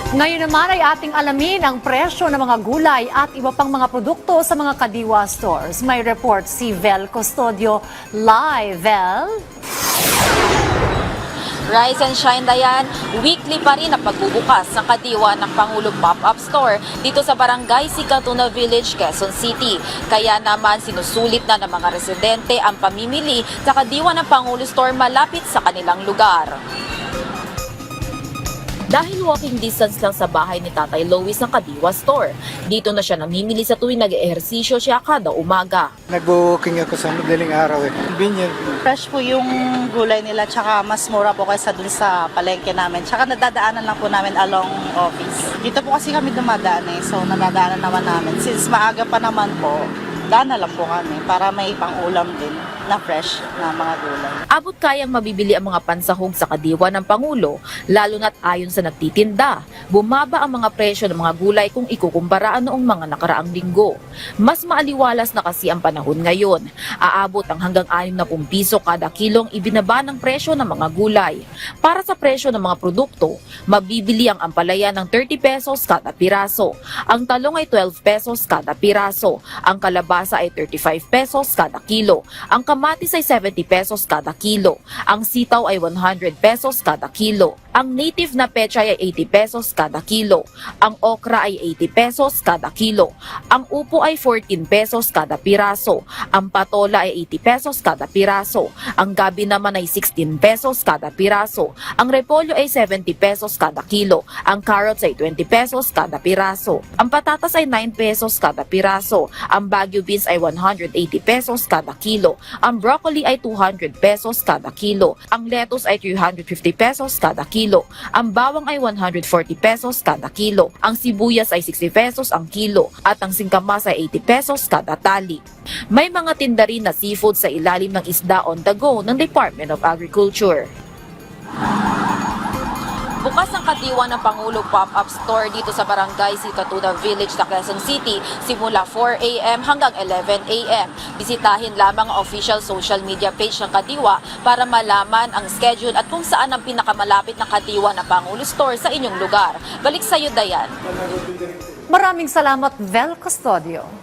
Ngayon naman ay ating alamin ang presyo ng mga gulay at iba pang mga produkto sa mga Kadiwa stores. May report si Vel Custodio live. Vel? Rise and shine, Dayan, weekly pa rin ang pagbubukas ng Kadiwa ng Pangulong Pop-Up Store dito sa Barangay Sikatuna Village, Quezon City. Kaya naman sinusulit na ng mga residente ang pamimili sa Kadiwa ng Pangulo Store malapit sa kanilang lugar. Dahil walking distance lang sa bahay ni Tatay Lois ng Kadiwa Store, dito na siya namimili sa tuwing nag-ehersisyo siya kada umaga. Nag-booking ako sa madaling araw eh. Convenient. Fresh po yung gulay nila, tsaka mas mura po kaysa dun sa palengke namin. Tsaka nadadaanan lang po namin along office. Dito po kasi kami dumadaan eh, so nadadaanan naman namin. Since maaga pa naman po, daan na lang po kami para may pang-ulam din na fresh na mga gulay. Abot kayang mabibili ang mga pansahog sa Kadiwa ng Pangulo, lalo na't ayon sa nagtitinda, bumaba ang mga presyo ng mga gulay kung ikukumpara noong mga nakaraang linggo. Mas maaliwalas na kasi ang panahon ngayon. Aabot ang hanggang 60 piso kada kilong ibinaba ng presyo ng mga gulay. Para sa presyo ng mga produkto, mabibili ang ampalaya ng 30 pesos kada piraso. Ang talong ay 12 pesos kada piraso. Ang kalabasa ay 35 pesos kada kilo. Ang kamatis ay 70 pesos kada kilo. Ang sitaw ay 100 pesos kada kilo. Ang native na pechay ay 80 pesos kada kilo. Ang okra ay 80 pesos kada kilo. Ang upo ay 14 pesos kada piraso. Ang patola ay 80 pesos kada piraso. Ang gabi naman ay 16 pesos kada piraso. Ang repolyo ay 70 pesos kada kilo. Ang carrots ay 20 pesos kada piraso. Ang patatas ay 9 pesos kada piraso. Ang Baguio beans ay 180 pesos kada kilo. Ang broccoli ay 200 pesos kada kilo. Ang lettuce ay 350 pesos kada kilo. Ang bawang ay 140 pesos kada kilo. Ang sibuyas ay 60 pesos ang kilo. At ang singkamas ay 80 pesos kada tali. May mga tinda rin na seafood sa ilalim ng isda on the go ng Department of Agriculture. Bukas ang Kadiwa ng Pangulo Pop-Up Store dito sa Barangay Sikatuna Village sa Quezon City simula 4 a.m. hanggang 11 a.m. Bisitahin lamang ang official social media page ng Kadiwa para malaman ang schedule at kung saan ang pinakamalapit na Kadiwa ng Pangulo Store sa inyong lugar. Balik sa iyo, Dayan. Maraming salamat, Vel Custodio.